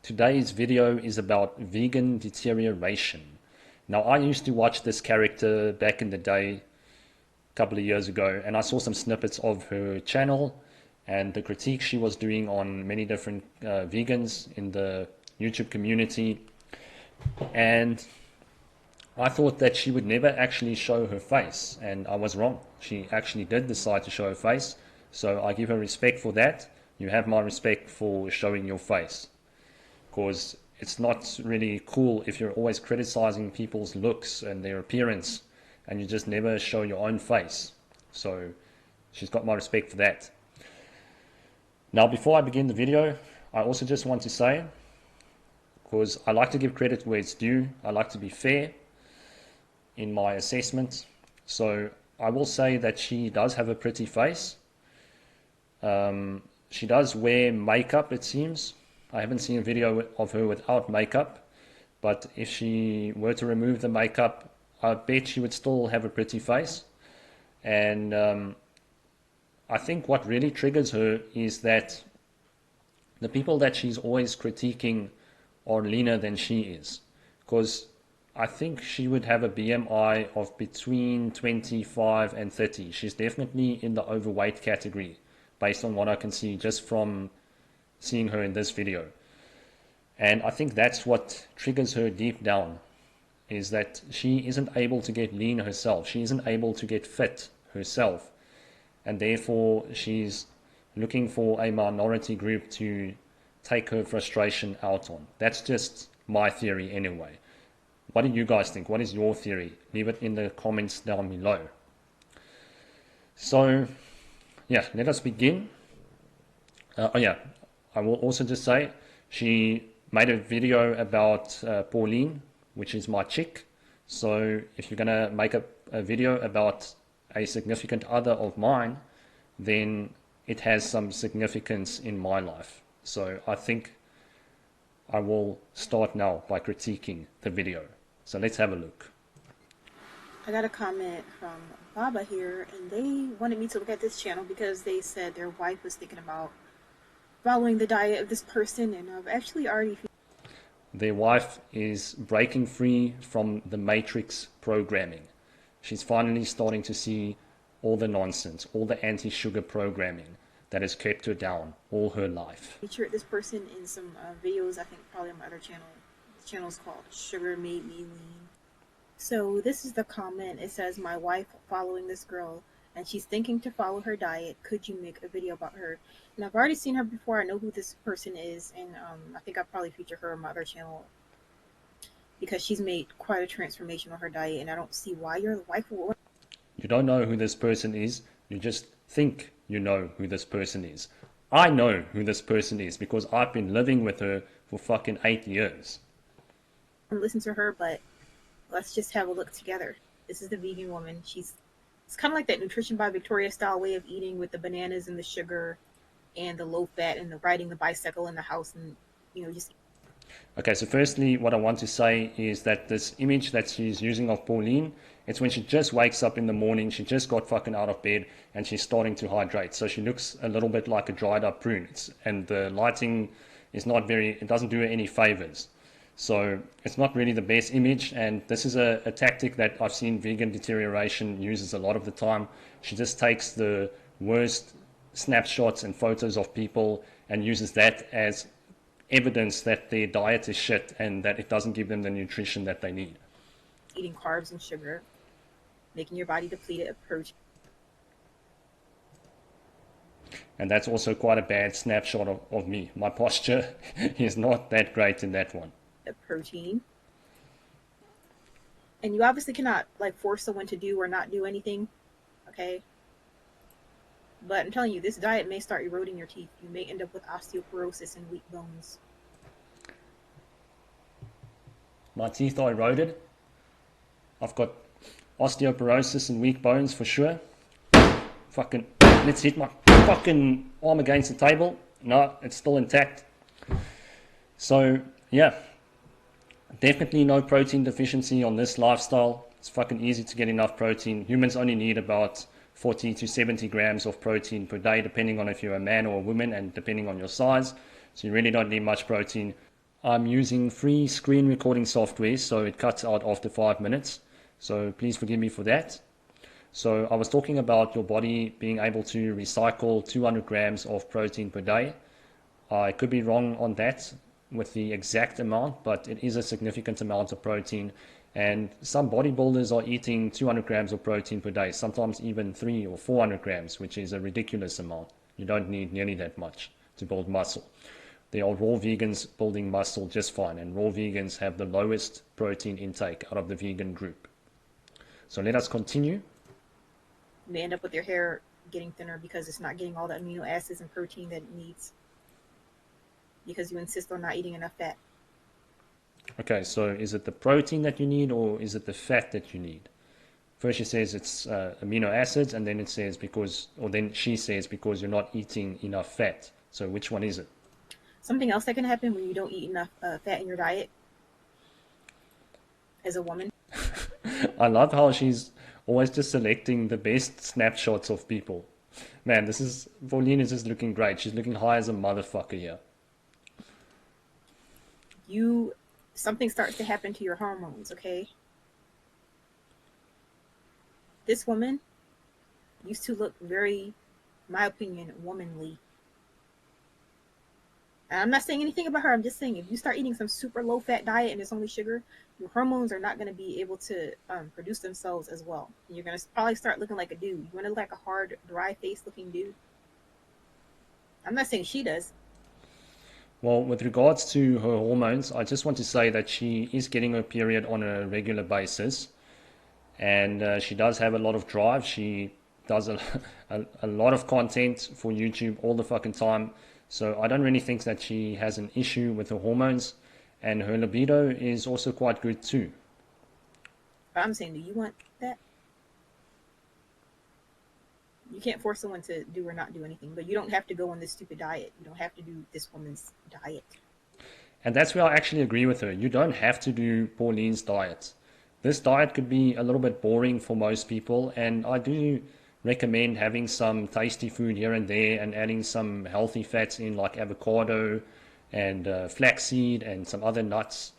Today's video is about vegan deterioration. Now, I used to watch this character back in the day, a couple of years ago, and I saw some snippets of her channel and the critique she was doing on many different vegans in the YouTube community. And I thought that she would never actually show her face, and I was wrong. She actually did decide to show her face, so I give her respect for that. You have my respect for showing your face, because it's not really cool if you're always criticizing people's looks and their appearance and you just never show your own face. So she's got my respect for that. Now, before I begin the video, I also just want to say, because I like to give credit where it's due, I like to be fair in my assessment. So I will say that she does have a pretty face. She does wear makeup, it seems. I haven't seen a video of her without makeup, but if she were to remove the makeup, I bet she would still have a pretty face. And I think what really triggers her is that the people that she's always critiquing are leaner than she is, because I think she would have a BMI of between 25 and 30. She's definitely in the overweight category, based on what I can see just from seeing her in this video. And I think that's what triggers her deep down, is that she isn't able to get lean herself. She isn't able to get fit herself. And therefore, she's looking for a minority group to take her frustration out on. That's just my theory anyway. What do you guys think? What is your theory? Leave it in the comments down below. So, yeah, let us begin. I will also just say she made a video about Pauline, which is my chick. So if you're going to make a video about a significant other of mine, then it has some significance in my life. So I think I will start now by critiquing the video. So let's have a look. I got a comment from Baba here, and they wanted me to look at this channel because they said their wife was thinking about following the diet of this person, and I've actually already... Their wife is breaking free from the matrix programming. She's finally starting to see all the nonsense, all the anti-sugar programming that has kept her down all her life. Featured this person in some videos, I think probably on my other channel. The channel is called Sugar Made Me Lean. So this is the comment. It says, "My wife following this girl, and she's thinking to follow her diet. Could you make a video about her?" And I've already seen her before. I know who this person is, and I think I'll probably feature her on my other channel because she's made quite a transformation on her diet, and I don't see why your wife would... You don't know who this person is. You just think you know who this person is. I know who this person is because I've been living with her for fucking 8 years. Listen to her, but let's just have a look together. This is the vegan woman. It's kind of like that Nutrition by Victoria style way of eating, with the bananas and the sugar and the low fat and the riding the bicycle in the house, and just... Okay, so firstly, what I want to say is that this image that she's using of Pauline, it's when she just wakes up in the morning, she just got fucking out of bed, and she's starting to hydrate. So she looks a little bit like a dried up prune. And the lighting is not it doesn't do her any favors. So it's not really the best image, and this is a tactic that I've seen Vegan Deterioration uses a lot of the time. She just takes the worst snapshots and photos of people and uses that as evidence that their diet is shit and that it doesn't give them the nutrition that they need. Eating carbs and sugar, making your body depleted of protein. And that's also quite a bad snapshot of me. My posture is not that great in that one. Protein. And you obviously cannot force someone to do or not do anything, okay? But I'm telling you, this diet may start eroding your teeth. You may end up with osteoporosis and weak bones. My teeth are eroded. I've got osteoporosis and weak bones for sure. Fucking, let's hit my fucking arm against the table. No, it's still intact. So, yeah. Definitely no protein deficiency on this lifestyle. It's fucking easy to get enough protein. Humans only need about 40 to 70 grams of protein per day, depending on if you're a man or a woman and depending on your size. So you really don't need much protein. I'm using free screen recording software, so it cuts out after 5 minutes. So please forgive me for that. So I was talking about your body being able to recycle 200 grams of protein per day. I could be wrong on that with the exact amount, but it is a significant amount of protein. And some bodybuilders are eating 200 grams of protein per day, sometimes even 300 or 400 grams, which is a ridiculous amount. You don't need nearly that much to build muscle. There are raw vegans building muscle just fine, and raw vegans have the lowest protein intake out of the vegan group. So let us continue. You may end up with your hair getting thinner because it's not getting all the amino acids and protein that it needs because you insist on not eating enough fat. Okay, so is it the protein that you need or is it the fat that you need? First she says it's amino acids, and then it says then she says because you're not eating enough fat. So which one is it? Something else that can happen when you don't eat enough fat in your diet as a woman. I love how she's always just selecting the best snapshots of people. Man, Pauline is just looking great. She's looking high as a motherfucker here. Something starts to happen to your hormones, okay? This woman used to look very, in my opinion, womanly. And I'm not saying anything about her. I'm just saying if you start eating some super low fat diet and it's only sugar, your hormones are not going to be able to produce themselves as well. And you're going to probably start looking like a dude. You want to look like a hard, dry face looking dude? I'm not saying she does. Well, with regards to her hormones, I just want to say that she is getting her period on a regular basis. And she does have a lot of drive. She does a lot of content for YouTube all the fucking time. So I don't really think that she has an issue with her hormones, and her libido is also quite good too. But I'm saying, do you want that? You can't force someone to do or not do anything, but you don't have to go on this stupid diet. You don't have to do this woman's diet. And that's where I actually agree with her. You don't have to do Pauline's diet. This diet could be a little bit boring for most people, and I do recommend having some tasty food here and there and adding some healthy fats in, like avocado and flaxseed and some other nuts.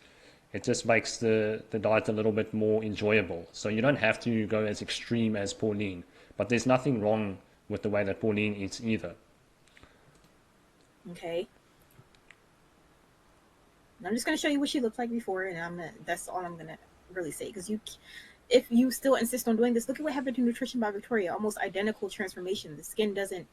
It just makes the diet a little bit more enjoyable. So you don't have to go as extreme as Pauline, but there's nothing wrong with the way that Pauline eats either. Okay. I'm just going to show you what she looked like before, and that's all I'm going to really say, because if you still insist on doing this, look at what happened to Nutrition by Victoria. Almost identical transformation. The skin doesn't.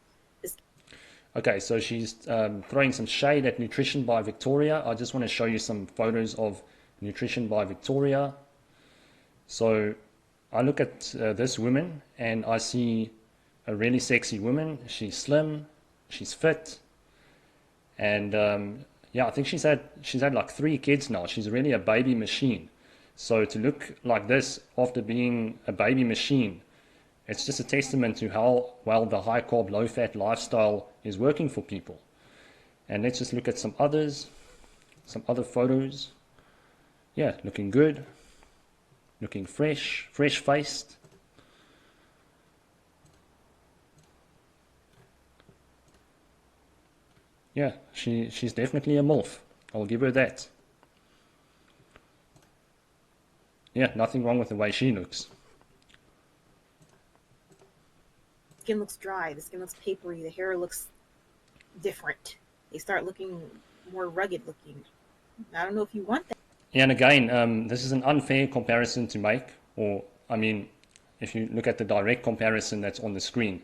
Okay, so she's throwing some shade at Nutrition by Victoria. I just want to show you some photos of Nutrition by Victoria. So I look at this woman and I see a really sexy woman. She's slim, she's fit, and yeah, I think she's had like 3 kids now. She's really a baby machine. So to look like this after being a baby machine, it's just a testament to how well the high carb, low fat lifestyle is working for people. And let's just look at some other photos. Yeah, looking good, looking fresh faced. Yeah, she's definitely a MILF. I'll give her that. Yeah, nothing wrong with the way she looks. Skin looks dry. The skin looks papery. The hair looks different. They start looking more rugged looking. I don't know if you want that. Yeah, and again, this is an unfair comparison to make, or I mean, if you look at the direct comparison that's on the screen,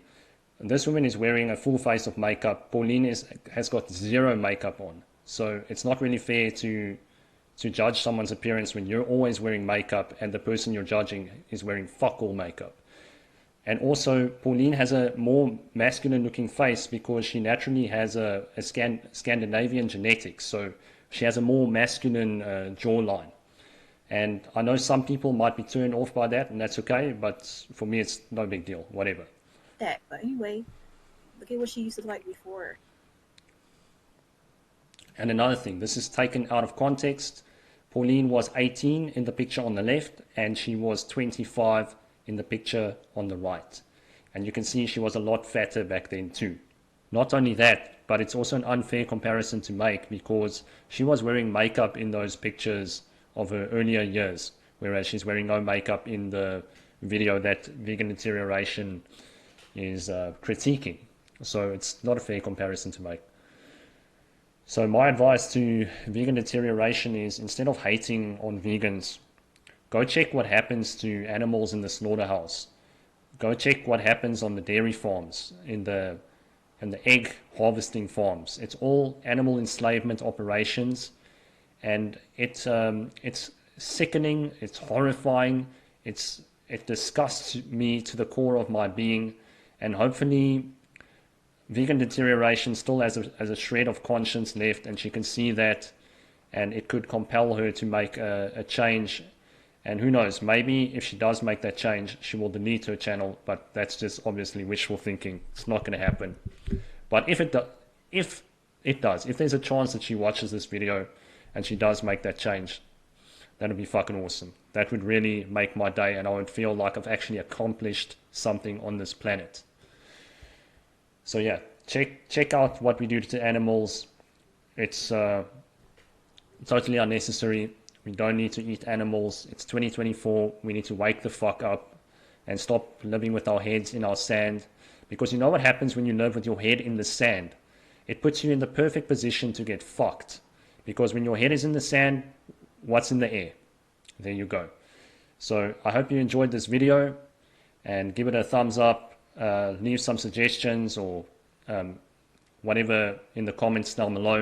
this woman is wearing a full face of makeup. Pauline has got 0 makeup on, so it's not really fair to judge someone's appearance when you're always wearing makeup and the person you're judging is wearing fuck all makeup. And also, Pauline has a more masculine looking face because she naturally has a Scandinavian genetics, so she has a more masculine jawline. And I know some people might be turned off by that, and that's okay, but for me it's no big deal, whatever. But anyway, look at what she used to look like before. And another thing, this is taken out of context. Pauline was 18 in the picture on the left, and she was 25 in the picture on the right. And you can see she was a lot fatter back then too. Not only that, but it's also an unfair comparison to make because she was wearing makeup in those pictures of her earlier years, whereas she's wearing no makeup in the video that Vegan Deterioration is critiquing. So it's not a fair comparison to make. So my advice to Vegan Deterioration is, instead of hating on vegans, go check what happens to animals in the slaughterhouse. Go check what happens on the dairy farms, in the egg harvesting farms. It's all animal enslavement operations, and it's sickening. It's horrifying. It disgusts me to the core of my being, and hopefully Vegan Deterioration still has a shred of conscience left, and she can see that, and it could compel her to make a change. And who knows, maybe if she does make that change, she will delete her channel, but that's just obviously wishful thinking. It's not going to happen. But if it does, if there's a chance that she watches this video and she does make that change, that would be fucking awesome. That would really make my day, and I would feel like I've actually accomplished something on this planet. So yeah, check out what we do to animals. It's totally unnecessary. We don't need to eat animals. It's 2024. We need to wake the fuck up and stop living with our heads in our sand. Because you know what happens when you live with your head in the sand? It puts you in the perfect position to get fucked. Because when your head is in the sand, what's in the air? There you go. So I hope you enjoyed this video, and give it a thumbs up. Leave some suggestions or whatever in the comments down below.